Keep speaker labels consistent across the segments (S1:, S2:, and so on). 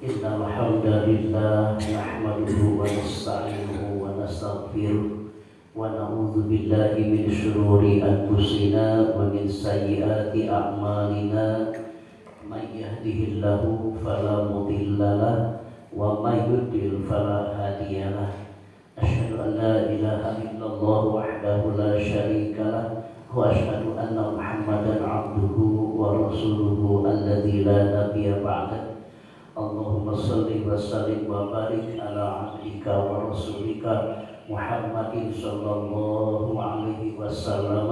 S1: Innal hamdalillah nahmaduhu wa nasta'inuhu wa nastaghfiruh wa na'udzu billahi min shururi anfusina wa min sayyiati a'malina may yahdihillahu fala mudilla lahu wa may yudlil fala hadiya lahu asyhadu an la ilaha illallah wahdahu la syarika lahu wa asyhadu anna Muhammadan 'abduhu wa rasuluhu alladzi la nabiyya ba'dahu. Allahumma salli wa sallim wa barik ala abdika wa rasulika Muhammadin sallallahu alaihi wasallam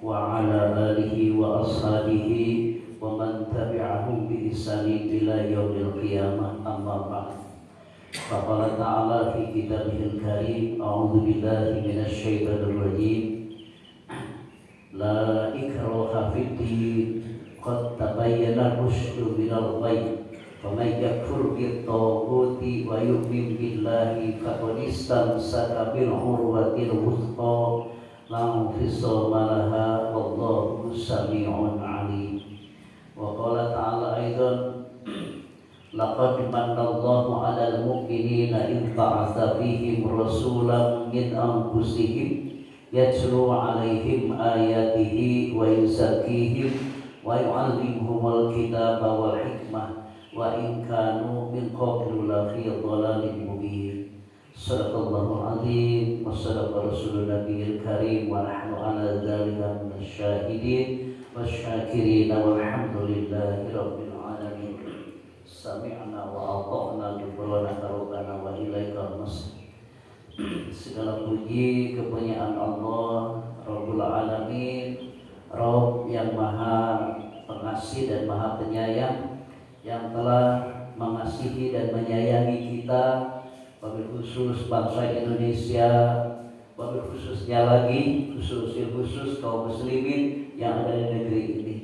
S1: wa ala alihi wa ashabihi wa man tabi'ahum bi ihsanin ila yaumil qiyamah, amma ba'd. Faqala ta'ala fi kitabihil karim, a'udzu billahi minasy syaithanir rajim. La ikraha fid din, qad tabayyana rusydu minal ghayy. Faman yakfur bit-taghuti wa yu'min billahi faqad istamsaka bil urwatil wuthqa la infisama laha wallahu samii'un 'aliim. Wa qala ta'ala aidan laqad manallahu 'alal mu'minina idh ba'atsa fihim rasulan min anfusihim yatlu 'alaihim ayatihi wa yuzakkihim wa yu'allimuhumul kitaba wal hikmah wa in kanu min qablu la fi dhalalin mubin. Shadaqallahul azim wa sadaqa rasulun nabiyil karim wa nahnu ala dzalika minasyahidin wasyakirin walhamdulillahi rabbil alamin. Sami'na wa ata'na ghufranaka rabbana wa ilaikal masir. Segala puji kepunyaan Allah Rabbul Alamin, Rabb yang maha pengasih dan maha penyayang, yang telah mengasihi dan menyayangi kita, wabil khusus bangsa Indonesia, wabil khususnya lagi khusus kaum muslimin yang ada di negeri ini.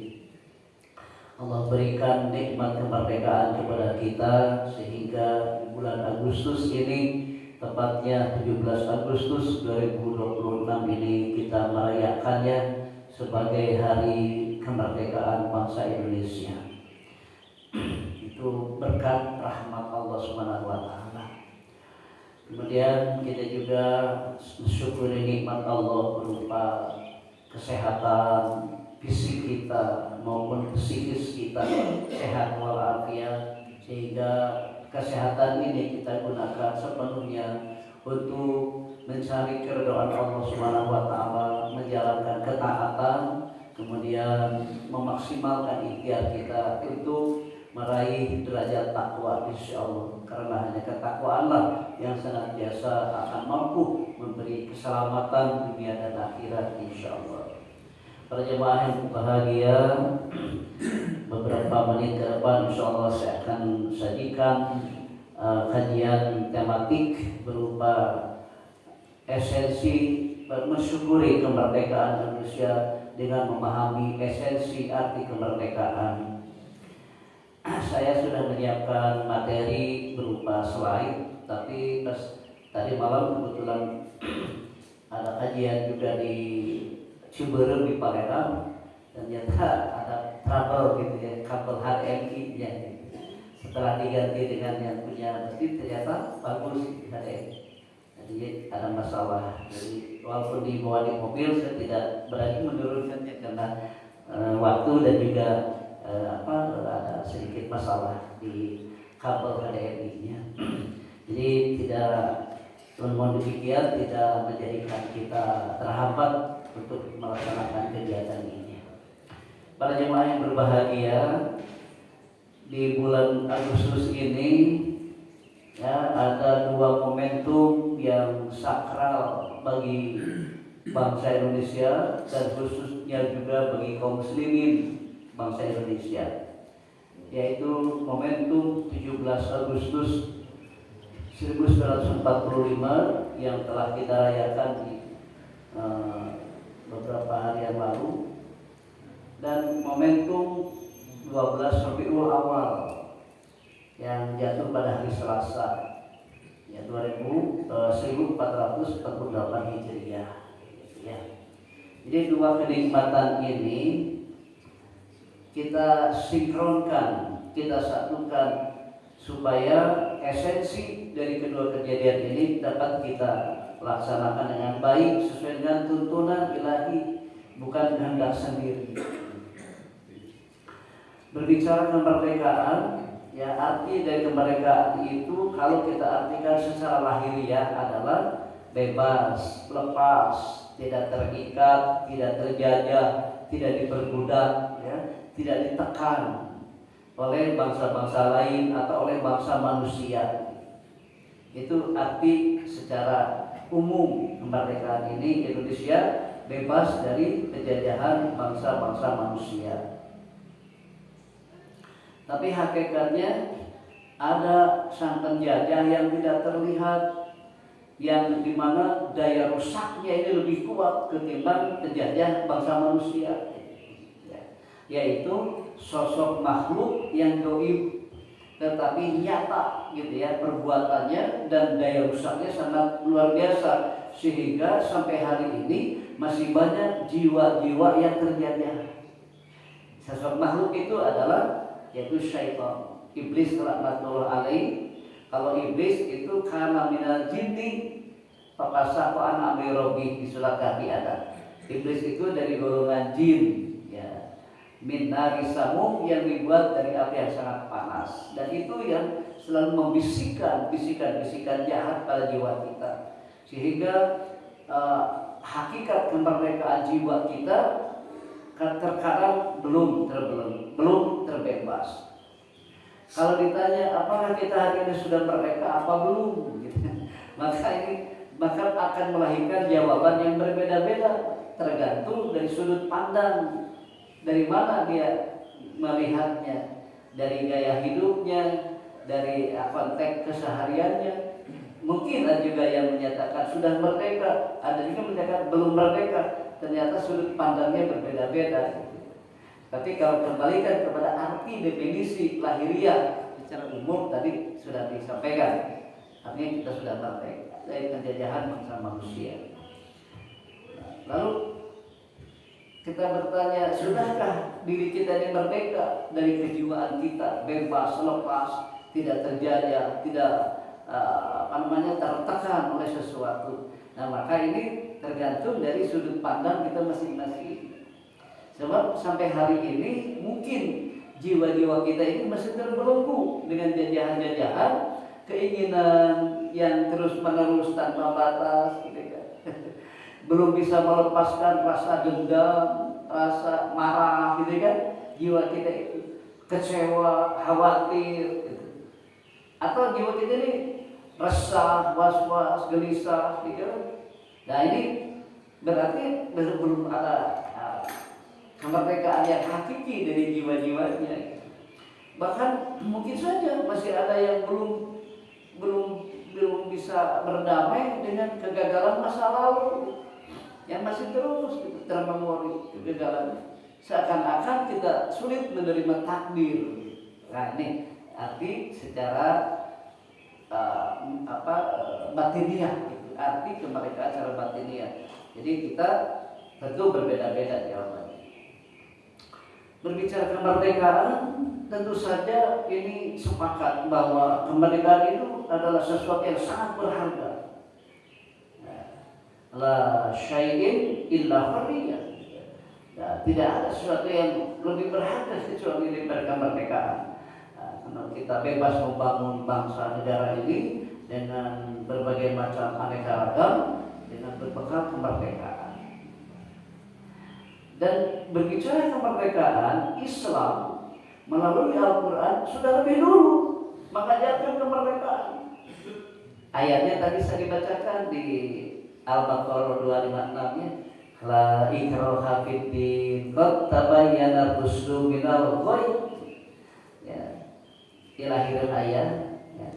S1: Allah berikan nikmat kemerdekaan kepada kita sehingga bulan Agustus ini, tepatnya 17 Agustus 2026 ini, kita merayakannya sebagai hari kemerdekaan bangsa Indonesia. Itu berkat rahmat Allah Subhanahu wa taala. Kemudian kita juga mensyukuri nikmat Allah berupa kesehatan fisik kita maupun psikis kita sehat walafiat, sehingga kesehatan ini kita gunakan sepenuhnya untuk mencari keridhaan Allah Subhanahu wa taala, menjalankan ketaatan, kemudian memaksimalkan ikhtiar kita untuk meraih derajat takwa insyaallah, karena hanya ketakwaanlah yang senantiasa akan mampu memberi keselamatan dunia dan akhirat insyaallah. Para jemaah yang bahagia, beberapa menit ke depan insyaallah saya akan sajikan kajian tematik berupa esensi mensyukuri kemerdekaan Indonesia dengan memahami esensi arti kemerdekaan. Saya sudah menyiapkan materi berupa slide, tapi tadi malam kebetulan ada kajian juga di Ciberem di Palembang, dan ternyata ada trouble gitu ya, kabel HDMI-nya. Setelah diganti dengan yang punya mesin, ternyata bagus HDMI. Jadi ada masalah. Jadi walaupun dibawa di mobil, saya tidak berani menurunkannya karena waktu dan juga ada sedikit masalah di kabel HDMI-nya. Jadi tidak, mohon demikian, tidak menjadikan kita terhambat untuk melaksanakan kegiatan ini. Para jemaah yang berbahagia, di bulan Agustus ini ya, ada dua momentum yang sakral bagi bangsa Indonesia dan khususnya juga bagi kaum muslimin bangsa Indonesia, yaitu momentum 17 Agustus 1945 yang telah kita rayakan di beberapa hari yang lalu, dan momentum 12 Rabiul Awal yang jatuh pada hari Selasa ya 1448 Hijriah ya. Jadi dua kenikmatan ini kita sinkronkan, kita satukan supaya esensi dari kedua kejadian ini dapat kita laksanakan dengan baik sesuai dengan tuntunan ilahi, bukan kehendak sendiri. Berbicara kemerdekaan, ya arti dari kemerdekaan itu kalau kita artikan secara lahiriah adalah bebas, lepas, tidak terikat, tidak terjajah, tidak diperbudak, ya, tidak ditekan oleh bangsa-bangsa lain atau oleh bangsa manusia. Itu arti secara umum kemerdekaan ini. Indonesia bebas dari penjajahan bangsa-bangsa manusia. Tapi hakikatnya ada sang penjajah yang tidak terlihat, yang dimana daya rusaknya ini lebih kuat ketimbang penjajah bangsa manusia, yaitu sosok makhluk yang gaib tetapi nyata gitu ya perbuatannya, dan daya rusaknya sangat luar biasa sehingga sampai hari ini masih banyak jiwa-jiwa yang terjajah. Sosok makhluk itu adalah yaitu syaitan, iblis laknatullah alaih. Kalau iblis itu kana minal jinni fafasaqa an amri rabbih, di surat Kahfi ada. Iblis itu dari golongan jin, ya. Min nari samum, yang dibuat dari api yang sangat panas, dan itu yang selalu membisikkan bisikan-bisikan jahat pada jiwa kita, sehingga hakikat kemerdekaan jiwa kita terkadang belum terbebas. Kalau ditanya apakah kita hari ini sudah merdeka apa belum, gitu. maka akan melahirkan jawaban yang berbeda-beda tergantung dari sudut pandang, dari mana dia melihatnya, dari gaya hidupnya, dari konteks kesehariannya. Mungkin ada juga yang menyatakan sudah merdeka, ada juga menyatakan belum merdeka. Ternyata sudut pandangnya berbeda-beda. Tapi kalau kembalikan kepada arti definisi lahiriah secara umum tadi sudah disampaikan, artinya kita sudah merdeka dari penjajahan bangsa manusia. Lalu kita bertanya, sudahkah diri kita ini merdeka dari kejiwaan kita, bebas, lepas, tidak terjajah, tidak tertekan oleh sesuatu? Nah, maka ini tergantung dari sudut pandang kita masing-masing. Sebab sampai hari ini mungkin jiwa-jiwa kita ini masih terbelenggu dengan jajahan-jajahan, keinginan yang terus-menerus tanpa batas, gitu kan. Belum bisa melepaskan rasa dendam, rasa marah, gitu kan. Jiwa kita itu kecewa, khawatir, gitu. Atau jiwa kita ini resah, was-was, gelisah, gitu. Nah, ini berarti belum ada kemerdekaan yang hakiki dari jiwa-jiwanya. Bahkan mungkin saja masih ada yang belum bisa berdamai dengan kegagalan masa lalu, yang masih terus termemori kegagalan. Seakan-akan kita sulit menerima takdir. Nah, ini arti secara batiniah, arti kemerdekaan secara batiniah. Jadi kita tentu berbeda-beda jawabannya. Berbicara kemerdekaan, tentu saja ini sepakat bahwa kemerdekaan itu adalah sesuatu yang sangat berharga. La syai'in illa hurriyah. Tidak ada sesuatu yang lebih berharga kecuali daripada kemerdekaan. Karena kita bebas membangun bangsa negara ini dengan berbagai macam aneka ragam dengan berbekal kemerdekaan. Dan berbicara kemerdekaan, Islam melalui Al-Quran sudah lebih dulu mengajarkan kemerdekaan. Ayatnya tadi saya dibacakan di Al-Baqarah 256-nya, la ikraha fid din qad tabayyana rusdu minal ghayy. Ya, ilahi ayat. Ya.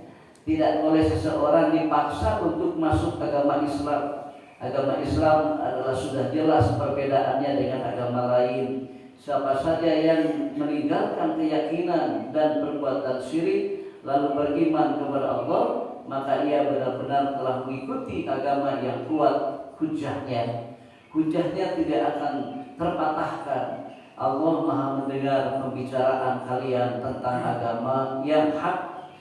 S1: Tidak boleh seseorang dipaksa untuk masuk agama Islam. Agama Islam adalah sudah jelas perbedaannya dengan agama lain. Siapa saja yang meninggalkan keyakinan dan perbuatan syirik lalu beriman kepada Allah, maka ia benar-benar telah mengikuti agama yang kuat hujahnya. Hujahnya tidak akan terpatahkan. Allah Maha mendengar pembicaraan kalian tentang agama yang hak,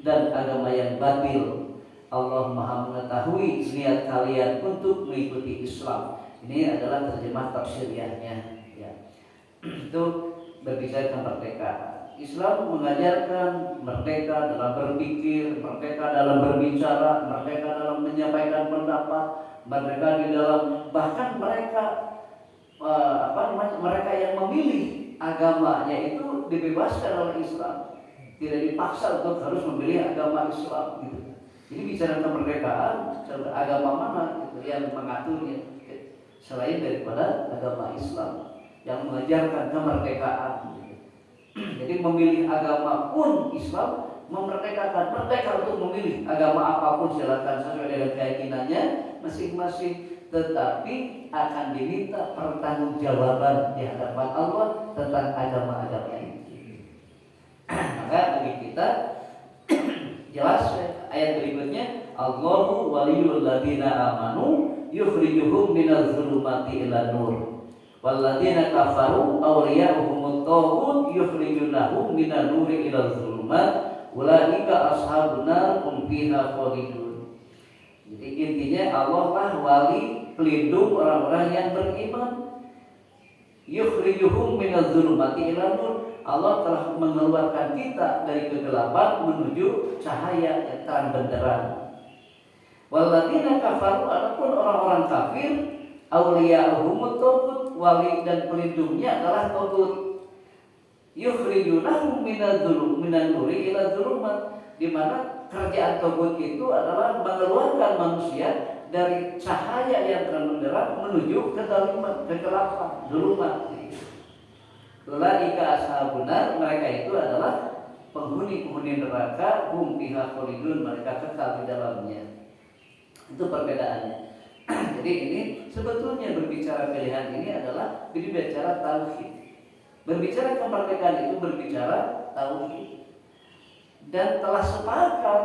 S1: dan agama yang batil. Allah Maha mengetahui niat kalian untuk mengikuti Islam. Ini adalah terjemah tafsiriahnya. Ya. Itu berbicara tentang kemerdekaan. Islam mengajarkan merdeka dalam berpikir, merdeka dalam berbicara, merdeka dalam menyampaikan pendapat, merdeka di dalam bahkan mereka mereka yang memilih agamanya itu dibebaskan oleh Islam, tidak dipaksa untuk harus memilih agama Islam. Gitu. Ini bicara kemerdekaan, agama mana gitu, yang mengaturnya selain daripada agama Islam yang mengajarkan kemerdekaan. Jadi memilih agama pun Islam memerdekakan, merdeka untuk memilih agama apapun silakan sesuai dengan keyakinannya masing-masing, tetapi akan diminta pertanggungjawaban di hadapan Allah tentang agama-agama ini. Maka bagi kita jelas ayat berikutnya, Allahu waliyul ladzina amanu yukhrijuhum minadz zulumati ilan nur. Walladzina kafaru awliya'uhumut taghut yukhrijunahum minan nuri ilal zulumat ulaika ashabun nar hum fiha khalidun. Jadi intinya Allah lah wali pelindung orang-orang yang beriman. Yukhrijuhum minaz zulumati ilal nur. Allah telah mengeluarkan kita dari kegelapan menuju cahaya yang terang benderang. Walladzina kafaru, adapun orang-orang kafir, awliya'uhumut taghut, wali dan pelindungnya adalah taghut. Yukhrijunahum minan nuri ila dzulumat, di mana kerjaan taghut itu adalah mengeluarkan manusia dari cahaya yang terang benderang menuju kegelapan, dzulumat. Ulaika ashabun nar, mereka itu adalah penghuni-penghuni neraka, hum fiha khalidun, mereka kekal di dalamnya. Itu perbedaannya. Jadi ini sebetulnya berbicara pilihan ini adalah berbicara tauhid. Berbicara kemerdekaan itu berbicara tauhid. Dan telah sepakat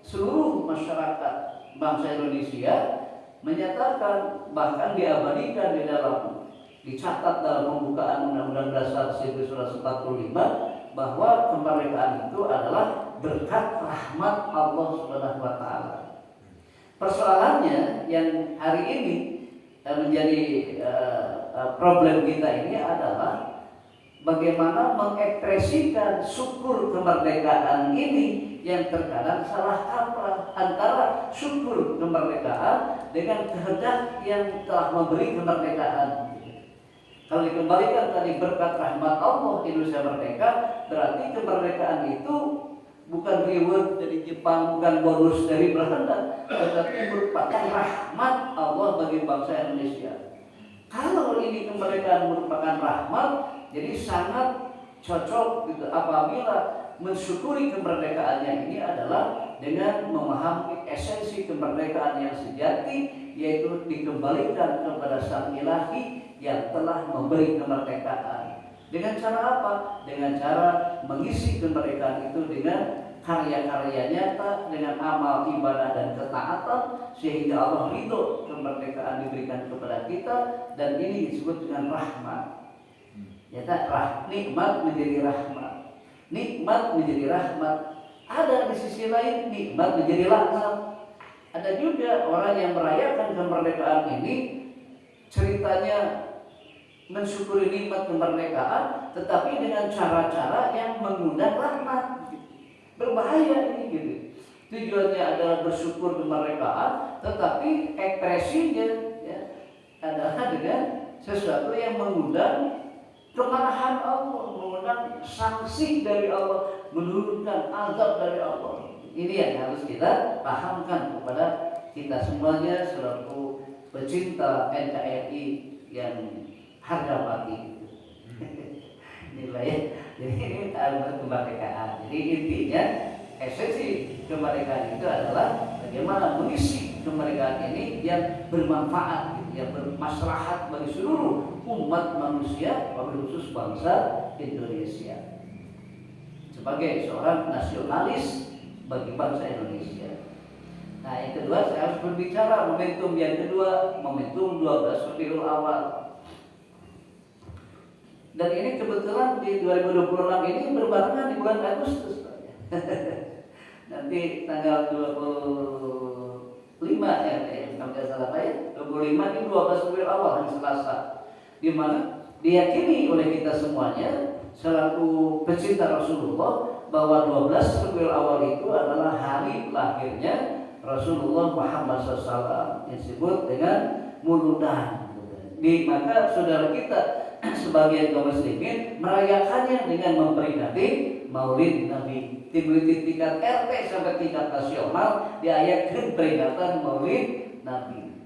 S1: seluruh masyarakat bangsa Indonesia menyatakan, bahkan diabadikan di dalam, dicatat dalam pembukaan Undang-Undang Dasar 1945 bahwa kemerdekaan itu adalah berkat rahmat Allah Subhanahu wa taala. Persoalannya yang hari ini menjadi problem kita ini adalah bagaimana mengekspresikan syukur kemerdekaan ini yang terkadang salah kaprah antara syukur kemerdekaan dengan kehendak yang telah memberi kemerdekaan. Kalau dikembalikan tadi berkat rahmat Allah Indonesia merdeka, berarti kemerdekaan itu bukan reward dari Jepang, bukan bonus dari Belanda, tetapi merupakan rahmat Allah bagi bangsa Indonesia. Kalau ini kemerdekaan merupakan rahmat, jadi sangat cocok gitu apabila mensyukuri kemerdekaannya ini adalah dengan memahami esensi kemerdekaan yang sejati, yaitu dikembalikan kepada Sang Ilahi yang telah memberi kemerdekaan. Dengan cara apa? Dengan cara mengisi kemerdekaan itu dengan karya-karya nyata, dengan amal ibadah dan ketaatan, sehingga Allah ridho kemerdekaan diberikan kepada kita, dan ini disebut dengan rahmat. Nikmat menjadi rahmat. Nikmat menjadi rahmat. Ada di sisi lain nikmat menjadi laknat. Ada juga orang yang merayakan kemerdekaan ini ceritanya mensyukuri nikmat kemerdekaan, tetapi dengan cara-cara yang mengundang laknat. Berbahaya ini gitu. Tujuannya adalah bersyukur kemerdekaan, tetapi ekspresinya ya, adalah dengan sesuatu yang mengundang kemarahan Allah, mengundang sanksi dari Allah, menurunkan azab dari Allah. Ini yang harus kita pahamkan kepada kita semuanya selaku pecinta NKRI yang harga mati. Nilai. Jadi ini kemerdekaan. Jadi intinya esensi kemerdekaan itu adalah bagaimana mengisi kemerdekaan ini yang bermanfaat, yang bermaslahat bagi seluruh umat manusia, wabil khusus bangsa Indonesia. Sebagai seorang nasionalis bagi bangsa Indonesia. Nah, yang kedua saya harus berbicara momentum yang kedua, momentum 12 Rabiul Awal. Dan ini kebetulan di 2026 ini berbarengan di bulan Agustus. Nanti tanggal 25 ya, kalau tidak salah ya, 25 itu 12 Rabiul Awal hari Selasa, di mana diyakini oleh kita semuanya selaku pecinta Rasulullah bahwa 12 Rabiul Awal itu adalah hari lahirnya Rasulullah Muhammad SAW yang disebut dengan Muludan. Maka saudara kita sebagian kaum muslimin merayakannya dengan memperingati Maulid Nabi. Dimiliki tingkat RT sampai tingkat nasional diayatkan peringatan Maulid Nabi.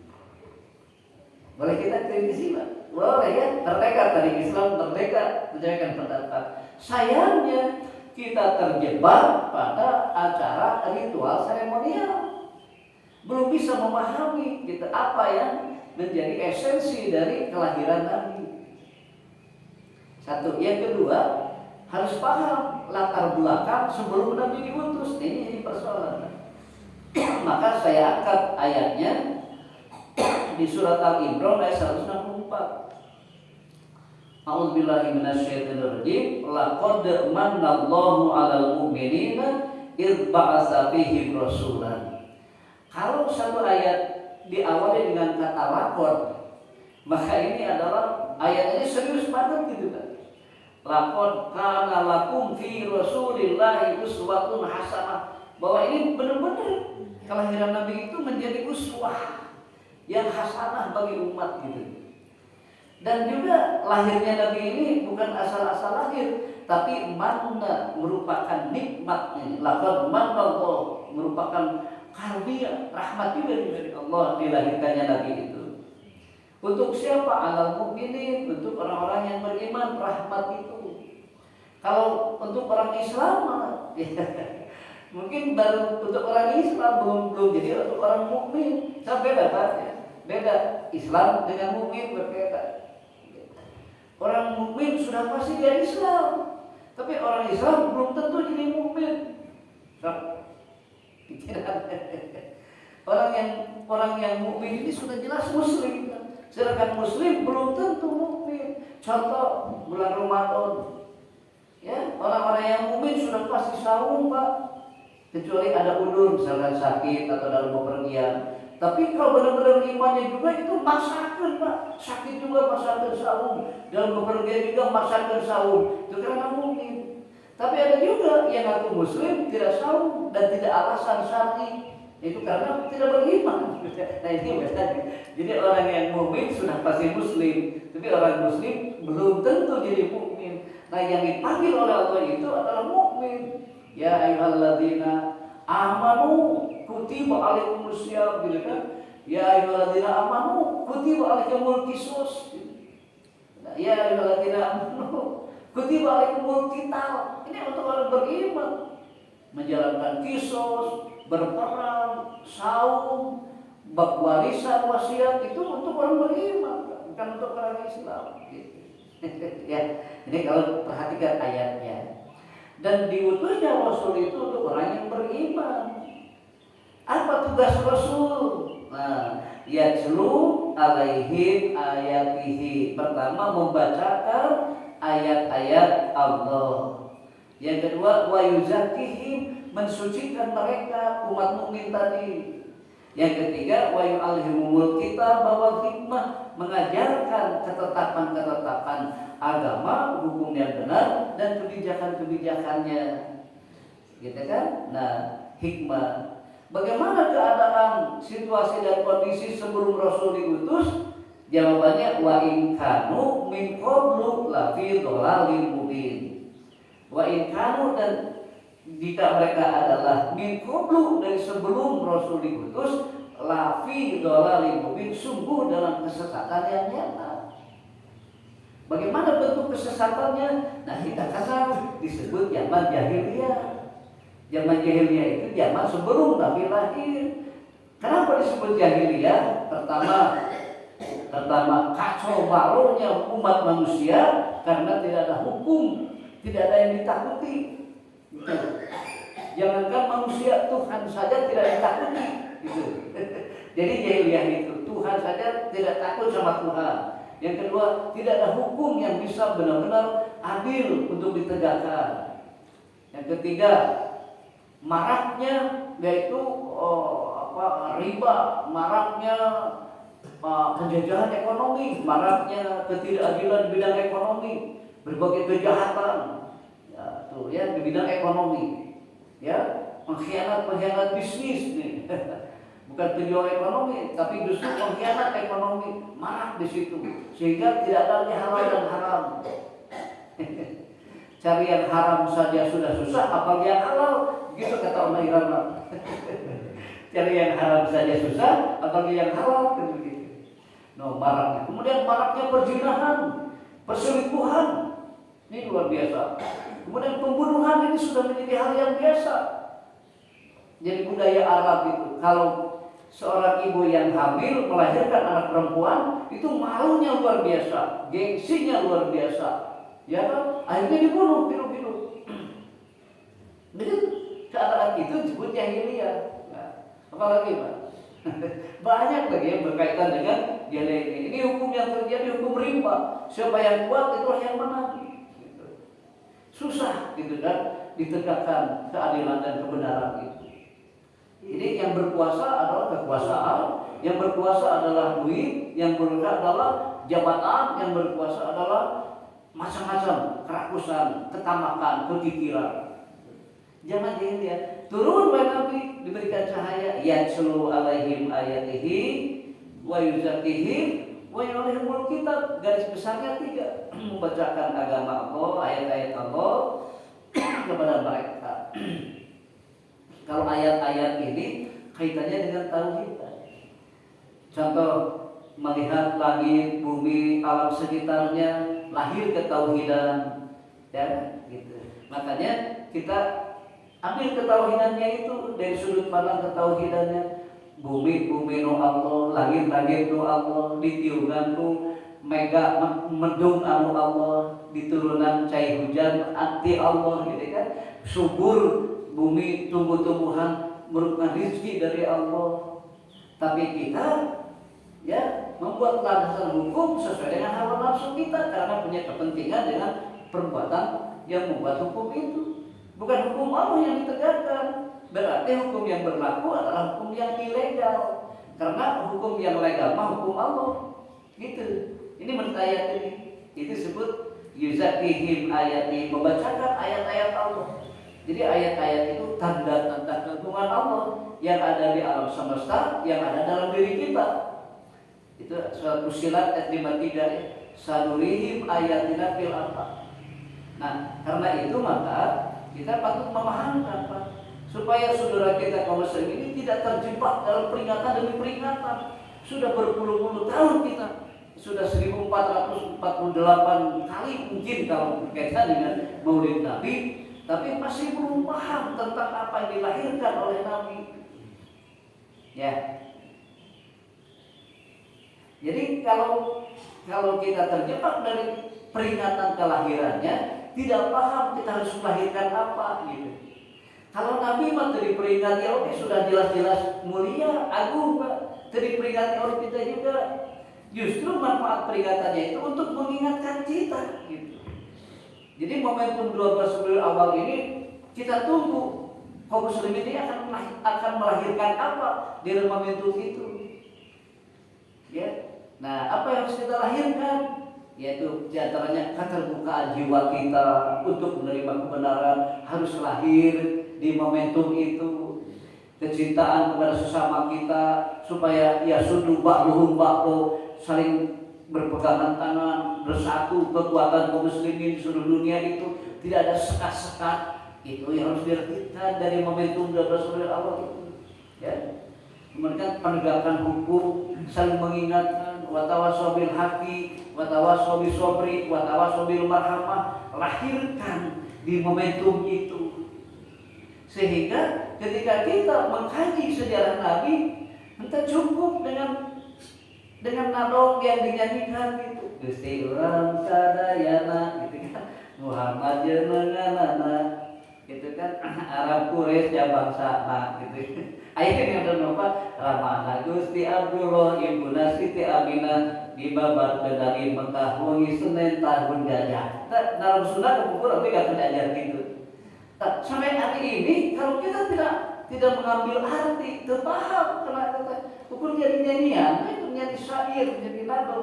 S1: Boleh kita kritisi Pak? Boleh ya, merdeka dari Islam, merdeka menjalankan pendapat. Sayangnya kita terjebak pada acara ritual seremonial. Belum bisa memahami gitu apa yang menjadi esensi dari kelahiran Nabi. Satu, yang kedua harus paham latar belakang sebelum Nabi diutus. Ini persoalan. Maka saya angkat ayatnya di surat Al-Imran ayat 164. A'udzubillahi minasyaitonirrajim. Laqad manallahu 'alal mu'minina idz ba'atsa fihim rasulan. Kalau satu ayat diawali dengan kata laqad, maka ini adalah ayat ini serius banget gitu kan. Laqad kana lakum fi Rasulillahi uswatun hasanah. Bahwa ini benar-benar kelahiran Nabi itu menjadi uswah yang hasanah bagi umat gitu. Dan juga lahirnya Nabi ini bukan asal-asal lahir, tapi manna merupakan nikmat. Laqad manna Allah merupakan karunia rahmat juga dari Allah dilahirkannya Nabi itu. Untuk siapa? Alal mukminin, untuk orang-orang yang beriman, rahmat itu. Kalau untuk orang Islam mungkin baru untuk orang Islam belum jadi untuk orang mukmin. Beda Pak ya. Beda Islam dengan mukmin berbeda. Orang mukmin sudah pasti dia Islam, tapi orang Islam belum tentu jadi mukmin. Orang yang mukmin ini sudah jelas muslim, sedangkan muslim belum tentu mukmin. Contoh bulan Ramadan, ya orang-orang yang mukmin sudah pasti saum Pak, kecuali ada udur misalkan sakit atau dalam bepergian. Tapi kalau benar-benar imannya juga itu maksakan Pak, sakit juga maksakan saum, dalam bepergian juga maksakan saum, itu karena mukmin. Tapi ada juga yang ngaku muslim tidak saum dan tidak alasan syar'i, itu karena tidak beriman. Nah ini beda. Jadi orang yang mukmin sudah pasti muslim, tapi orang muslim belum tentu jadi mukmin. Nah yang dipanggil oleh Allah itu adalah mukmin. Ya ayyuhalladzina amanu kutiba alaikumusiyam, gitu kan? Ya ayyuhalladzina amanu kutiba alaikumul qisas. Ya ayyuhalladzina amanu kutiba alaikumul qital. Ini untuk orang beriman, menjalankan qisas, berperang, saum, bab warisan, wasiat itu untuk orang beriman, bukan untuk orang Islam. Ya, ini kalau perhatikan ayatnya. Dan diutusnya Rasul itu untuk orang yang beriman. Apa tugas Rasul? Nah, yatlu alaihim ayatihi. Pertama membacakan ayat-ayat Allah. Yang kedua wa yuzakkihim, mensucikan mereka umat mukmin tadi. Yang ketiga wa yu'allimul kitab wal hikmah, mengajarkan ketetapan-ketetapan agama, hukum yang benar dan kebijakan-kebijakannya. Gitu kan? Nah, hikmah. Bagaimana keadaan situasi dan kondisi sebelum Rasul diutus? Jawabannya wa in kanu min qablu la fi dhalalin mubin. Wa in kanu, dan jika mereka adalah min qablu dari sebelum Rasul diutus, la fi dhalalin mubin, sungguh dalam kesesatan yang nyata. Bagaimana bentuk kesesatannya? Nah kita katakan disebut zaman jahiliyah. Zaman jahiliyah itu zaman sebelum Nabi lahir. Kenapa disebut jahiliyah? Pertama kacau balaunya umat manusia karena tidak ada hukum, tidak ada yang ditakuti. Jangankan manusia, Tuhan saja tidak ditakuti. Gitu. Jadi jahiliyah itu Tuhan saja tidak takut sama Tuhan. Yang kedua, tidak ada hukum yang bisa benar-benar adil untuk ditegakkan. Yang ketiga, maraknya yaitu riba, maraknya penjajahan ekonomi, maraknya ketidakadilan di bidang ekonomi, berbagai kejahatan di bidang ekonomi, pengkhianat bisnis nih. Bukan tujuan ekonomi, tapi justru pengkhianat ekonomi marak di situ, sehingga tidak ada lagi halal dan haram. Cari yang haram saja sudah susah, apalagi yang halal, gitu kata Omar Irama. Cari yang haram saja susah, apalagi yang halal, begitu. Maraknya. Kemudian maraknya perzinahan, perselingkuhan, ini luar biasa. Kemudian pembunuhan ini sudah menjadi hal yang biasa. Jadi budaya Arab itu, kalau seorang ibu yang hamil melahirkan anak perempuan, itu malunya luar biasa, gengsinya luar biasa. Ya kan? Akhirnya dibunuh, biru-biru. Jadi keadaan itu disebut jahiliyah. Nah, apalagi Pak? Banyak lagi yang berkaitan dengan jahiliyah. Ini hukum yang terjadi, hukum riba. Siapa yang kuat itulah yang menang. Gitu. Susah gitu kan ditegakkan keadilan dan kebenaran itu. Jadi yang berkuasa adalah kekuasaan, yang berkuasa adalah duit, yang berkuasa adalah jabatan, yang berkuasa adalah macam-macam kerakusan, ketamakan, kekikiran. Jangan dilihat. Turun pada Nabi diberikan cahaya, yatslu alaihim ayatihi wa yuzakkihim wa yu'allimul kitab. Garis besarnya 3, membacakan agama Allah, ayat-ayat Allah kepada mereka. Kalau ayat-ayat ini kaitannya dengan tauhid. Contoh melihat langit, bumi, alam sekitarnya, lahir ketauhidan, ya gitu. Makanya kita ambil ketauhidannya itu dari sudut pandang ketauhidannya. Bumi no Allah, langit no Allah, ditiupan ku mega mendung anu Allah, diturunan cai hujan anti Allah, gitu kan. Subur bumi tumbuh-tumbuhan merupakan rezeki dari Allah. Tapi kita membuat landasan hukum sesuai dengan hawa nafsu kita karena punya kepentingan dengan perbuatan yang membuat hukum itu. Bukan hukum Allah yang ditegakkan. Berarti hukum yang berlaku adalah hukum yang ilegal. Karena hukum yang legal mah hukum Allah. Gitu. Ini menurut ayat ini. Itu disebut yuzakkihim ayati, membacakan ayat-ayat Allah. Jadi ayat-ayat itu tanda tentang keagungan Allah yang ada di alam semesta, yang ada dalam diri kita. Itu surat Fussilat ayat 53, sanurihim ayatina fil afaq. Nah, karena itu maka kita patut memahamkan, Pak, supaya saudara kita kaum muslim ini tidak terjebak dalam peringatan demi peringatan. Sudah berpuluh-puluh tahun kita, sudah 1448 kali mungkin kalau berkaitan dengan Maulid Nabi, tapi masih belum paham tentang apa yang dilahirkan oleh Nabi. Ya. Jadi kalau kita terjebak dari peringatan kelahirannya, tidak paham kita harus melahirkan apa gitu. Kalau Nabi mah tadi peringati oleh sudah jelas-jelas mulia, agung, Pak. Tadi peringati oleh kita juga. Justru manfaat peringatannya itu untuk mengingatkan kita gitu. Jadi momentum 12 Rabiul Awal ini kita tunggu kaum muslim ini akan melahirkan apa di momentum itu. Ya. Nah, apa yang harus kita lahirkan? Yaitu diantaranya keterbukaan jiwa kita untuk menerima kebenaran harus lahir di momentum itu. Kecintaan kepada sesama kita supaya sudu ba'duhum ba'du, saling berpegangan tangan, bersatu, kekuatan kaum muslimin di seluruh dunia itu tidak ada sekat-sekat. Itu yang harus dilahirkan dari momentum 12 Rabiul Awal itu. Ya. Kemudian penegakan hukum, saling mengingatkan, watawasau bil haqqi, watawasau bis sabri, watawasau bil marhamah, lahirkan di momentum itu. Sehingga ketika kita mengkaji sejarah Nabi, entah cukup dengan nadong yang dinyanyikan gitu. Gusti urang sadayana gitu kan. Muhammad jenenganana gitu kan. Arab Quraisy ya bangsana gitu. Ayatnya yang apa? Ramana Gusti Abdullah Ibnu Siti Aminah dibabat dari Mekah wengi Senin tahun gajah. Dalam sunnah kepukul tapi gak terdajar gitu. Sampai hari ini kalau kita tidak mengambil arti, terpaham karena ukur jadi nyanyian, itu menjadi syair, menjadi nado.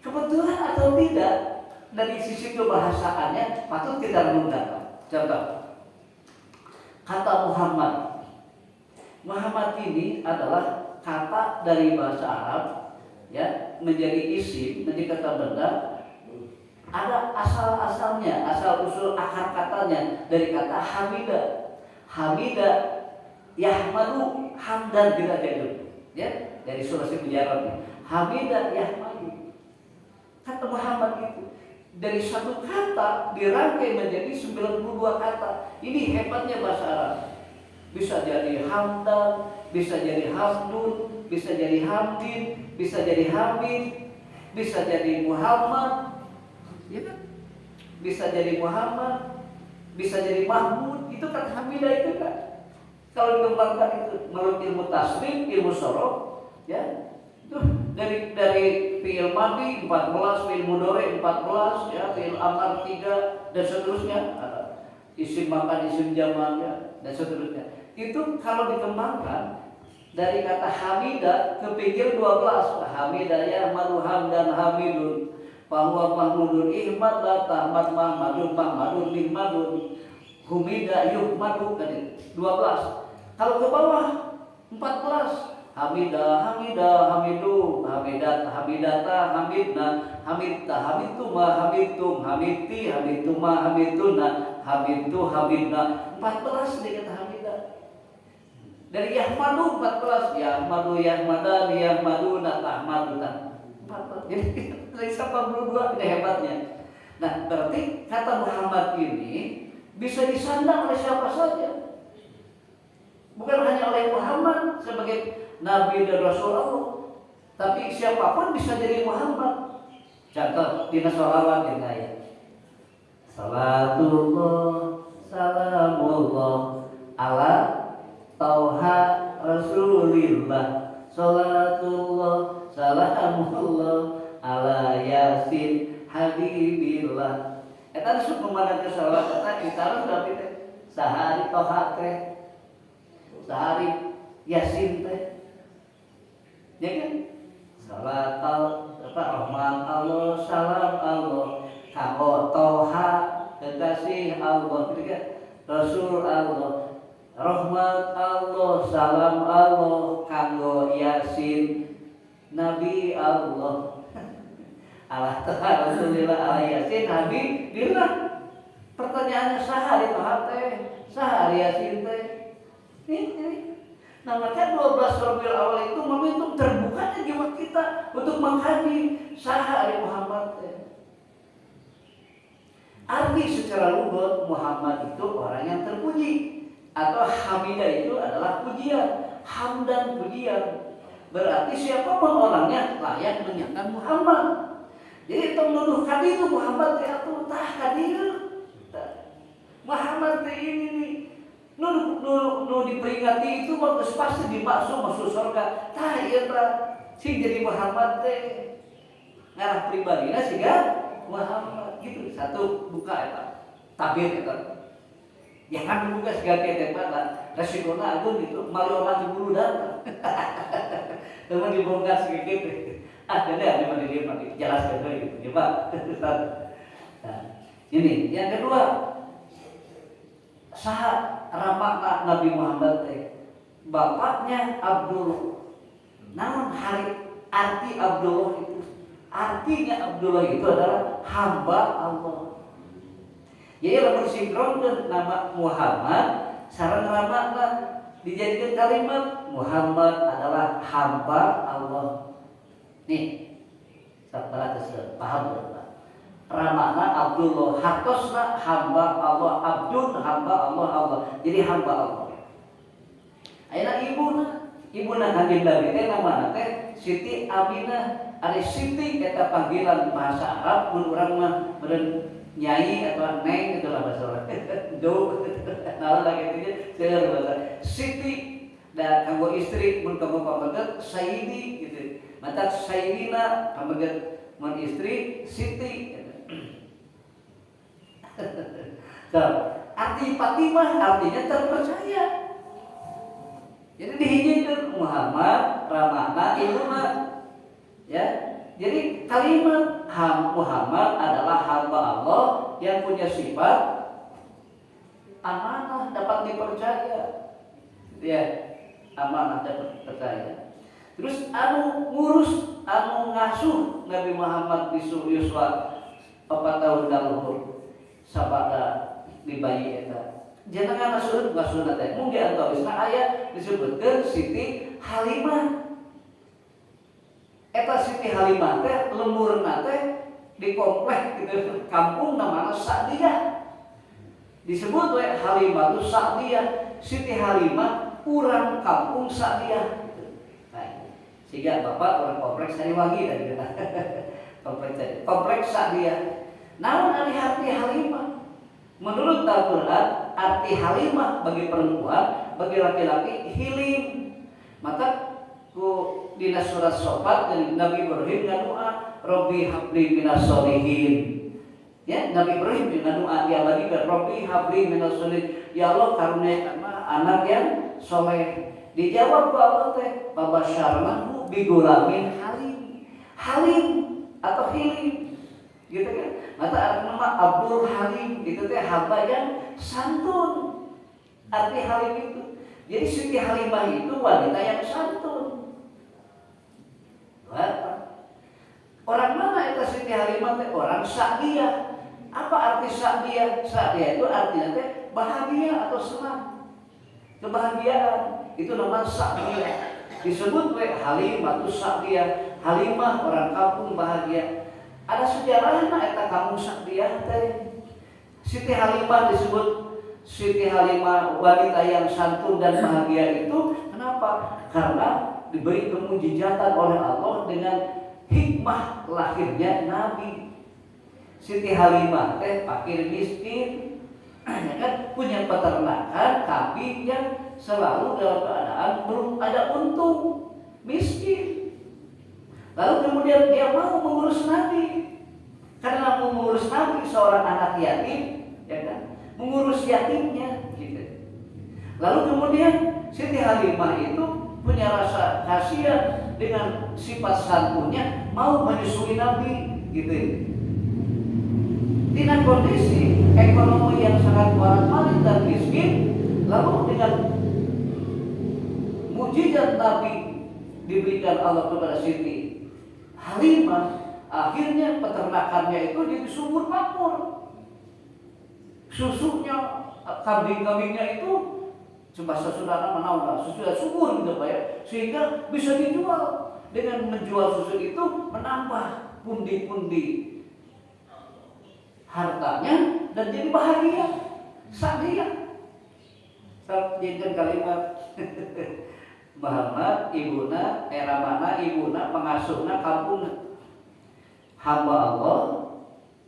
S1: Kebetulan atau tidak dari sisi kebahasaannya patut kita renungkan. Contoh, kata Muhammad. Muhammad ini adalah kata dari bahasa Arab, ya, menjadi isim, menjadi kata benda. Ada asal-asalnya, asal usul akar katanya dari kata hamida. Hamida yahmadu hamdan bila jadi, ya, dari sulasi mujarrad. Hamida yahmadu. Kata Muhammad itu dari satu kata dirangkai menjadi 92 kata. Ini hebatnya bahasa Arab. Bisa jadi hamdan, bisa jadi hamdun, bisa jadi hamdin, bisa jadi hamid, bisa jadi Muhammad, ya kan? Bisa jadi Muhammad, bisa jadi Mahmud. Itu kan hamidah itu kan. Kalau dikembangkan itu menurut ilmu tasrif, ilmu sorof, ya. Itu dari fi'il madhi 14, fi'il mudhari 14, ya, fi'il amar 3 dan seterusnya. Isim makan, isim jamannya dan seterusnya. Itu kalau dikembangkan dari kata hamidah ke pinggir 12. Hamidah ya madu hamdan hamidun. Bahwa mahmudun ihmad la tahmad mahmadun mahmadun mihmadun. Humida yuhmadu kan 12. Kalau ke bawah 14. Hamidah, hamidah, hamidu, hamidat, hamidata, hamidna, hamidta, hamidtuma, hamidtum, hamidti, hamidtuma, hamidtuna, hamidtu, hamidna. 14 dia kata hamidah. Dari yahmadu 14, yahmadu, yahmadan, yahmaduna, tahmaduna. 14. Jadi dari 82 ini hebatnya. Nah, berarti kata Muhammad ini bisa disandang oleh siapa saja. Bukan hanya oleh Muhammad sebagai Nabi dan Rasulullah, tapi siapapun bisa jadi Muhammad. Contoh di sholawat yang kaya. Salatullah, salamullah ala tauha rasulillah. Salatullah, salamullah ala yasin habibillah. Eta disebut memandangkan sholawat eta kita harus berarti sehari tauha teh, sehari yasin teh. Ya kan? Salat rahmat Allah, salam Allah, kanggo toha kekasih Allah, Rasul Allah, rahmat Allah, salam Allah, kanggo yasin Nabi Allah. Allah Ta'ala Rasulillah ala yasin Nabi billah. Pertanyaannya sahari toha teh, sahari yasin teh. Ini. Nah, maka 12 Rabiul Awal itu momentum terbukanya jiwa kita untuk menghaji saha Ali Muhammad. Arti secara lugat Muhammad itu orang yang terpuji, atau hamidah itu adalah pujian, hamdan pujian. Berarti siapapun orangnya layak menyatakan Muhammad. Jadi itu menuduhkan itu Muhammad itu tah hadir. Muhammad ini nih. Nu diperingati itu bagus pasti dimaksud masuk surga. Tah ieu tah sing jadi Muhammad teh ngarah pribadina siga Muhammad gitu. Satu buka eta tabir eta. Jangan dibuka siga teh pada resikona agung gitu. Malu orang dulu datang. Teman dibongkar siga gitu. Jadi ada mana dia mati jelaskan gitu. Coba. Nah, ini yang kedua. Saha ramakna Nabi Muhammad teh bapaknya Abdullah. Namun arti Abdullah itu, artinya Abdullah itu adalah hamba Allah. Jadi lamun sinkronkeun nama Muhammad sareng ramakna dijadikan kalimat Muhammad adalah hamba Allah. Nih, sabaraha paham belum? Ramakna Abdullah, hakosna hamba Allah, Abdun hamba Allah, Allah. Jadi hamba Allah. Ayeuna ibuna Kanjeng Nabi teh namana teh Siti Aminah. Ari Siti eta panggilan bahasa Arab, mun urang mah meureun nyai atau neng itu lah bahasa Arab. Do, naon lagi itu seueur bahasa Siti. Da kanggo istri mun kanggo pameget Sayyidi gitu. Mata Sayyidina pameget mun istri Siti. Arti Fatimah artinya terpercaya. Jadi dihijinkan Muhammad, Ramana, Ibuna. Ya. Jadi kalimat Muhammad adalah hamba Allah yang punya sifat amanah, dapat dipercaya. Ya, amanah dapat dipercaya. Terus ngurus, ngasuh Nabi Muhammad di Yuswa 4 tahun dahulu sabada di bayi eta. Jenengan ngasuh teh mungkin atau isna aya disebutkeun Siti Halimah. Eta Siti Halimah teh lemurna teh di komplek gitu kampung namanya Sa'diyah. Disebut we Halimah tu Sa'diyah. Siti Halimah urang kampung Sa'diyah. Nah, sehingga Bapak orang kompleks Sariwangi tadi kita. Kompleks Sa'diyah. Namun arti Halimah menurut Al-Quran, arti Halimah bagi perempuan, bagi laki-laki hilim. Maka ku dina surat Shofat dari Nabi Ibrahim ngadoa, Robbi habli minas sholihin. Ya, Nabi Ibrahim juga doa dia lagi ke Robbi habli minas sholihin. Ya Allah karuniakan anak yang soleh. Dijawab ku Allah teh, babasyarnahu bi gulamin halim. Halim atau hilim. Gitu kan? Mata nama Abdul Halim itu teh hamba yang santun. Arti Halim itu. Jadi Siti Halimah itu wanita yang santun. Orang mana itu Siti Halimah teh? Orang Sa'diyah. Apa arti Sa'diyah? Sa'diyah itu artinya teh bahagia atau senang. Kebahagiaan itu namanya Sa'diyah. Disebut Halimah itu Sa'diyah. Halimah orang kampung bahagia. Ada sejarahnya eta kampung Sa'diyah teh. Siti Halimah disebut Siti Halimah wanita yang santun dan bahagia itu kenapa? Karena diberi kemujizatan oleh Allah dengan hikmah lahirnya Nabi. Siti Halimah teh fakir miskin, ya kan, punya peternakan kambing yang selalu dalam keadaan belum ada untung, miskin. Lalu kemudian dia mau mengurus Nabi. Karena mau mengurus Nabi seorang anak yatim, ya kan? Mengurus yatimnya gitu. Lalu kemudian Siti Halimah itu punya rasa kasihan dengan sifat santunnya, mau menyusui Nabi gitu. Dengan kondisi ekonomi yang sangat kuat dan miskin, lalu dengan mujizat Nabi diberikan Allah kepada Siti Halimah, akhirnya peternakannya itu jadi subur makmur. Susunya, kambing-kambingnya itu coba sesudah menawan, sudah subur gitu Pak ya, sehingga bisa dijual. Dengan menjual susu itu menambah pundi-pundi hartanya dan jadi bahagia. Sa'diyah. Jadikan kalimat Muhammad ibuna, Ramana ibuna, pengasuhna kampung hamba Allah.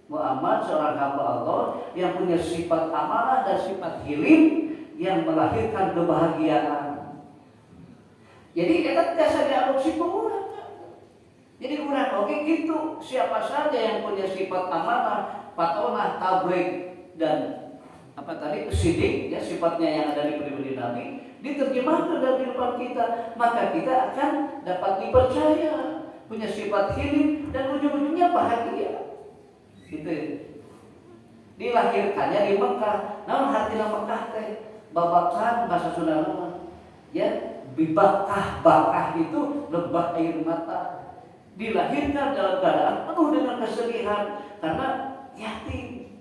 S1: Muhammad seorang hamba Allah yang punya sifat amanah dan sifat hilim yang melahirkan kebahagiaan. Jadi kita biasa diadopsi pemurah. Jadi kurang oke gitu. Siapa saja yang punya sifat amanah, patonah, tabligh dan apa tadi sidik ya sifatnya yang ada di pribadi Nabi diterjemahkan dalam kehidupan kita, maka kita akan dapat dipercaya punya sifat hilim dan ujung-ujungnya bahagia. Gitu. Dilahirkannya di Mekah. Namun hati Mekah teh babakan bahasa Sunda ya bakah itu lebah air mata. Dilahirkan dalam keadaan penuh dengan kesedihan karena yatim.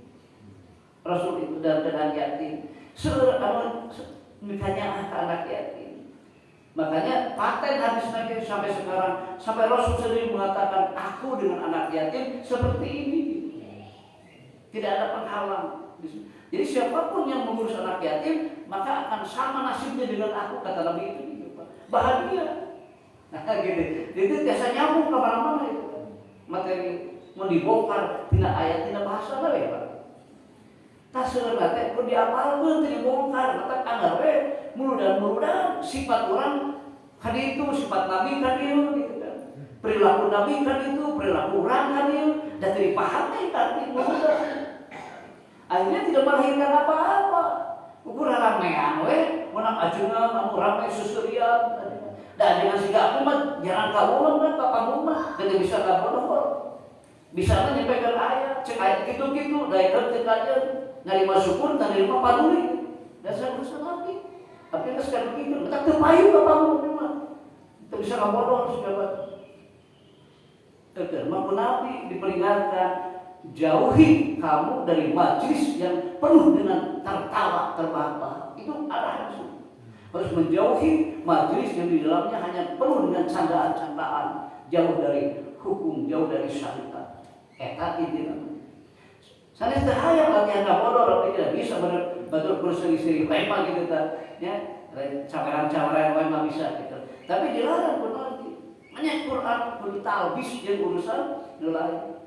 S1: Rasul itu dalam keadaan yatim. Mikanya ke anak yatim. Makanya paten hadis Nabi sampai sekarang, sampai Rasul sendiri mengatakan aku dengan anak yatim seperti ini. Tidak ada penghalang. Jadi siapapun yang mengurus anak yatim maka akan sama nasibnya dengan aku, kata Nabi itu. Bahagia. Nah gitu. Itu biasa nyambung kemana-mana itu. Materi mau dibongkar, tidak ayat, tidak bahasa lah ya Pak. Tasir nanti pun diapalkan, dibongkar, maka anggar mudah-mudahan sifat orang kan itu, sifat Nabi kan itu, gitu kan. Perilaku Nabi kan itu, perilaku orang kan itu, dan dipahami kan itu. Akhirnya tidak melahirkan apa-apa. Ukuran ramean we, menang ajengan, anu rame susurian. Dan dengan siga mah jangan kaulang kan kamu mah, tidak bisa kabur. Bisa menyampaikan ayat, cek ayat gitu-gitu, dari kerja aja, nerima syukur, nerima paduli. Dan saya berusaha lagi. Tapi kan sekarang begitu, tak terpayu kamu memang. Kita bisa ngabodor segala. Maka Nabi diperingatkan, jauhi kamu dari majlis yang penuh dengan tertawa terbahak-bahak. Itu arah harus menjauhi majlis yang di dalamnya hanya penuh dengan candaan-candaan, jauh dari hukum, jauh dari syariat. Eta intinya. Saya terhayal latihan ngabodor, tapi tidak bisa betul berseri-seri lempar gitu kan, ya, camaran-camaran lempar bisa gitu. Tapi dilarang benar. Hanya Quran bertalbis yang urusan nilai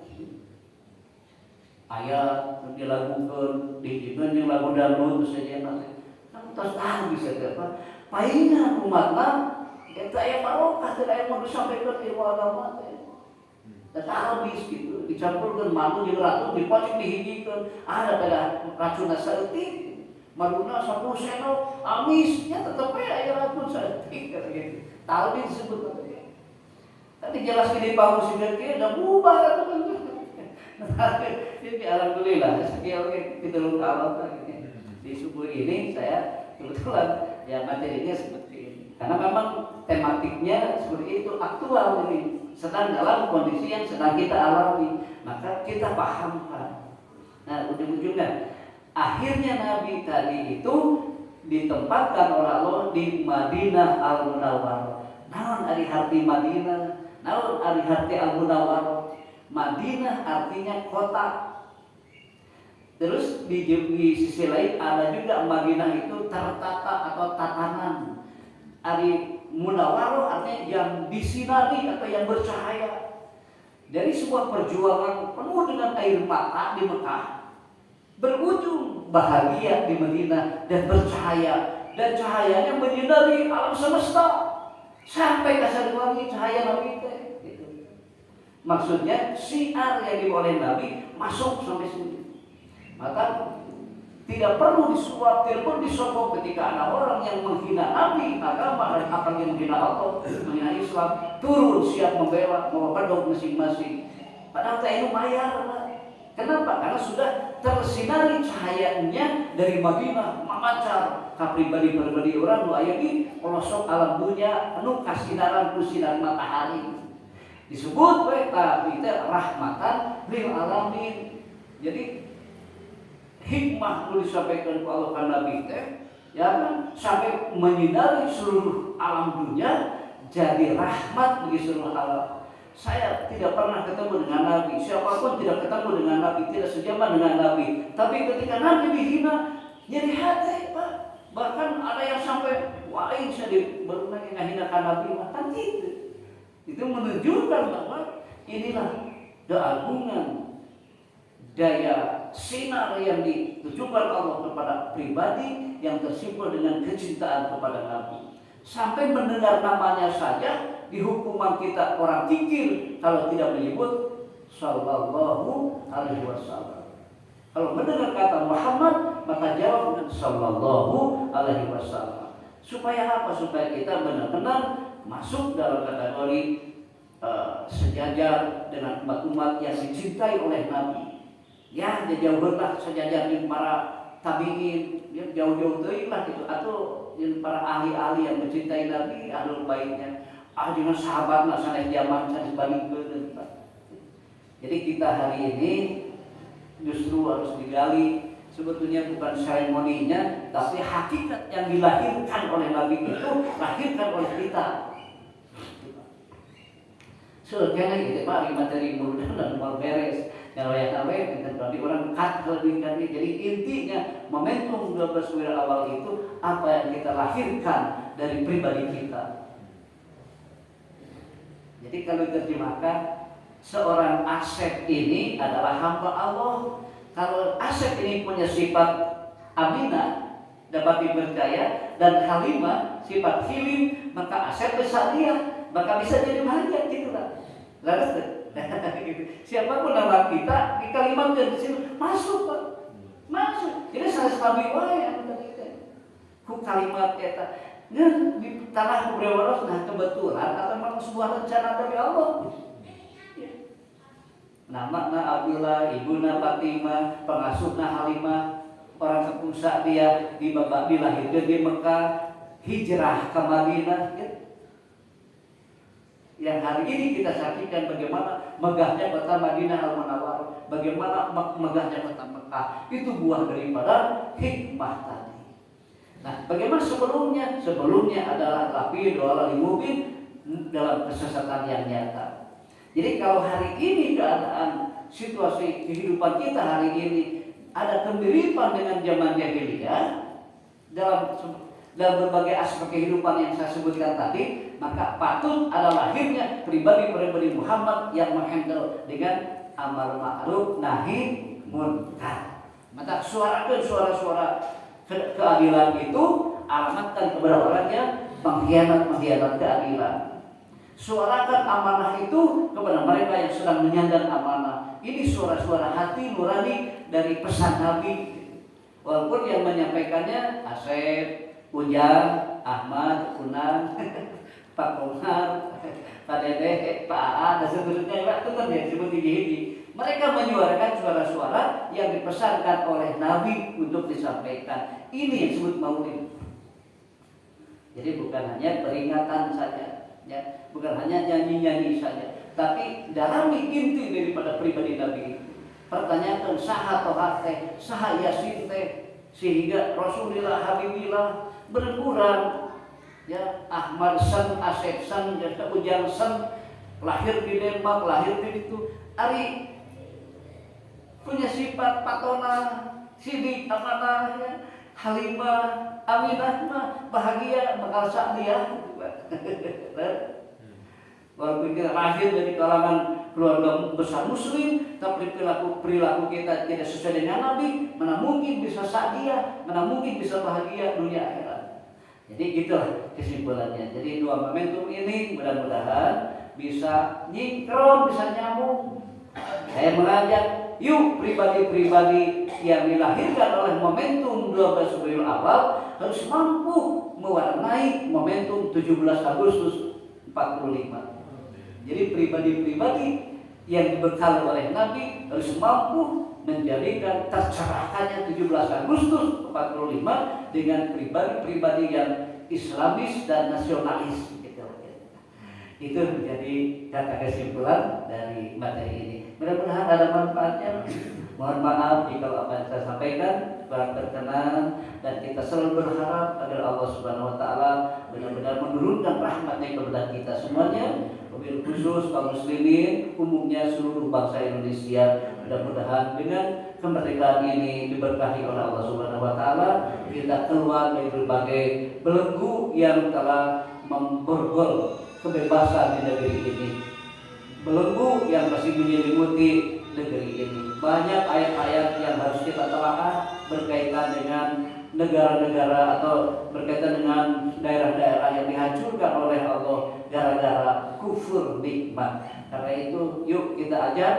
S1: ayat dilakukan dijikan yang lagu dangdut saja nanti. Kamu tahu bisa apa? Paina umatna kita yang barokah tidak yang mau disampaikan ilmu agama. Talbis gitu dicampurkan madu jeung racun dipacik dihijikan ada pada racun saeutik maduna 10 sendok amisnya tetep aya racun saeutik gitu. Talbis disebut. Tapi jelas di bangun sehingga dia udah bubar atau kan. Jadi alhamdulillah sekian kita lupa Allah di subuh ini saya kebetulan ya materinya seperti ini. Karena memang tematiknya seperti itu aktual ini. Sedang dalam kondisi yang sedang kita alami, maka kita pahamkan. Nah ujung-ujungnya akhirnya Nabi tadi itu ditempatkan oleh Allah di Madinah Al-Munawwarah. Naon ari harti Madinah? Namun Al-Hati Al-Munawwarah, Madinah artinya kota. Terus di sisi lain ada juga Madinah itu tertata atau tatanan. Al-Munawwarah artinya yang disinari atau yang bercahaya. Dari sebuah perjuangan penuh dengan air mata di Mekah, berujung bahagia di Madinah dan bercahaya, dan cahayanya menyinari alam semesta. Sampai kasar wangi cahaya Nabi gitu. Maksudnya syiar yang dimulai Nabi masuk sampai sini. Maka tidak perlu disuap, tidak perlu disokong ketika ada orang yang menghina Nabi, agama, dan apa yang menghina Allah, menghina Islam, turun siap membela, mau pedok masing-masing. Padahal itu bayar. Kenapa? Karena sudah tersinari cahayanya dari Madinah memancar ka pribadi-pribadi orang nu aya di pelosok alam dunia anu kasinaran ku sinar matahari. Disebut we tapi teh rahmatan lil alamin. Jadi hikmah nu disampaikan ku Allah ka Nabi teh ya kan sampai menyinari seluruh alam dunia jadi rahmat bagi seluruh alam. Saya tidak pernah ketemu dengan Nabi, siapapun tidak ketemu dengan Nabi, tidak sejaman dengan Nabi. Tapi ketika Nabi dihina, jadi hati Pak. Bahkan ada yang sampai, wah ini saya bermain menghinakan Nabi, kan gitu. Itu menunjukkan bahwa inilah keagungan daya sinar yang ditujukan Allah kepada pribadi yang tersimpul dengan kecintaan kepada Nabi. Sampai mendengar namanya saja di hukuman kita orang kikir kalau tidak menyebut sallallahu alaihi wasallam. Kalau mendengar kata Muhammad maka jawab dengan sallallahu alaihi wasallam. Supaya apa? Supaya kita benar-benar masuk dalam kategori sejajar dengan umat-umat yang dicintai oleh Nabi. Ya, jauhlah sejajar dengan para tabi'in, ya jauh-jauh lah gitu, atau dengan para ahli-ahli yang mencintai Nabi, ahlul baitnya. Dengan sahabatnya sanes zaman sanes balikeun. Jadi kita hari ini justru harus digali sebetulnya bukan seremoninya tapi hakikat yang dilahirkan oleh Nabi itu lahirkan oleh kita. Soalnya gitu Pak materi mudah dan mau beres. Kalau yang awet kita tadi orang cut lebih tadi. Jadi intinya momentum 12 wira awal itu apa yang kita lahirkan dari pribadi kita. Jadi kalau diterjemahkan seorang Asep ini adalah hamba Allah. Kalau Asep ini punya sifat Aminah dapat dipercaya dan Halimah sifat Hilim, maka Asep bersalia, maka bisa jadi bahagia gitu lah. Lalu siapapun nama kita di kalimat dan di sini masuk Pak. sanes nabi wae anu tadi teh. Ku kalimat eta ngeun di tanah kubrewaros nah kebetulan atau memang sebuah rencana dari Allah. Namana Abdullah, ibuna Fatimah, pengasuhna Halimah, orang kampung Sa'diyah dilahirkan di Mekah, hijrah ke Madinah. Yang hari ini kita saksikan bagaimana megahnya kota Madinah Al-Munawwarah, bagaimana megahnya kota Mekah. Itu buah daripada hikmah tadi. Nah, bagaimana sebelumnya? Sebelumnya adalah tapi doa limubin dalam kesesatan yang nyata. Jadi kalau hari ini keadaan situasi kehidupan kita hari ini ada kemiripan dengan zaman jahiliyah dalam berbagai aspek kehidupan yang saya sebutkan tadi, maka patut ada lahirnya pribadi-pribadi Muhammad yang menghandle dengan amar ma'ruf nahi munkar. Maka suara-suara keadilan itu alamatkan kepada orang yang mengkhianat keadilan. Suarakan amanah itu kepada mereka yang sedang menyandang amanah. Ini suara-suara hati nurani dari pesan Nabi. Walaupun yang menyampaikannya Asep, Ujang, Ahmad, Unan, Pak Komar, Pak Dede, Pak Aa, dan seterusnya itu kan dia disebut hiji-hiji. Mereka menyuarakan suara-suara yang dipesankan oleh Nabi untuk disampaikan. Ini yang disebut maulid. Jadi bukan hanya peringatan saja, ya, bukan hanya nyanyi-nyanyi saja, tapi dalami inti daripada pribadi Nabi. Pertanyakan saha tohat teh, saha yasin teh, sehingga Rasulullah Habibillah berkurang. Ya, Ahmad San, Asep San, Ujang San, lahir di Denmark, lahir di itu, Ari punya sifat patona, sidik, amanah, ya. Halimah, Aminah mah bahagia bakal Sa'diyah. Walaupun kita lahir dari kalangan keluarga besar Muslim, tapi perilaku kita tidak sesuai dengan Nabi, mana mungkin bisa Sa'diyah, mana mungkin bisa bahagia dunia akhirat. Jadi gitulah kesimpulannya. Jadi dua momentum ini mudah-mudahan bisa nyingkron, bisa nyambung. Saya mengajak, yuk pribadi-pribadi yang dilahirkan oleh momentum 12 Rabiul Awal harus mampu mewarnai momentum 17 Agustus 45. Jadi pribadi-pribadi yang dibekali oleh Nabi harus mampu menjadikan tercerahkannya 17 Agustus 45 dengan pribadi-pribadi yang Islamis dan nasionalis. Itu menjadi kata kesimpulan dari materi ini. Mudah-mudahan ada manfaatnya. Mohon maaf jika apa yang saya sampaikan kurang berkenan, dan kita selalu berharap agar Allah Subhanahu wa taala benar-benar menurunkan rahmat-Nya kepada kita semuanya, wabil khusus kaum muslimin, umumnya seluruh bangsa Indonesia. Mudah-mudahan dengan kemerdekaan ini diberkahi oleh Allah Subhanahu wa taala, kita keluar dari berbagai belenggu yang telah memborgol kebebasan di negeri ini, belenggu yang masih menyelimuti negeri ini. Banyak ayat-ayat yang harus kita telaah berkaitan dengan negara-negara atau berkaitan dengan daerah-daerah yang dihancurkan oleh Allah gara-gara kufur nikmat. Karena itu yuk kita ajak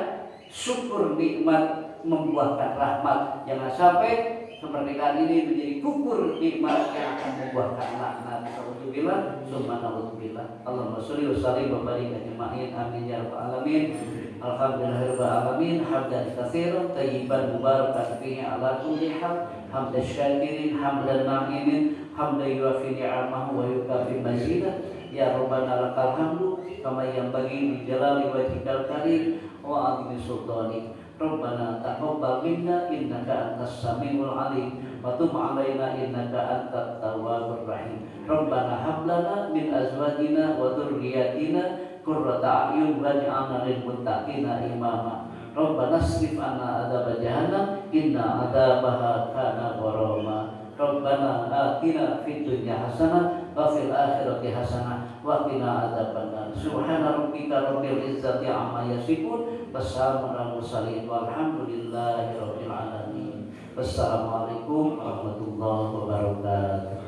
S1: syukur nikmat membuahkan rahmat. Jangan sampai kemerdekaan ini menjadi kufur nikmat yang akan membuahkan laknat. Alhamdulillah, summa na'udzubillah. Allahumma sholli wa sallim wa barik ajma'in. Amin ya rabbal alamin. Alhamdulillahirabbil alamin. Hamdan katsiran thayyiban mubarakan fihi ala kulli hal. Hamdan syakirin, hamdan na'imin, hamdan yuafi ni'amahu wa yukafi mazidah. Ya Rabbana lakal hamdu kama yanbaghi li jalali wajhikal karim wa 'azimi sultanik. Rabbana taqabbal minna innaka antas samiul alim wa tub 'alaina innaka antat tawwabur rahim. Rabbana hab lana min azwajina wa dhurriyyatina qurrata a'yun waj'alna lil muttaqina imama. Rabbana asrif 'anna adzab jahannam inna adzabaha kana gharama. Rabbana atina fid dunya hasanah wa fil akhirati hasanah wa qina adzabannar. Subhana rabbika rabbil izzati amma yasifun. Wassalamu ala mursalin walhamdulillahi rabbil alamin. Wassalamualaikum warahmatullahi wabarakatuh.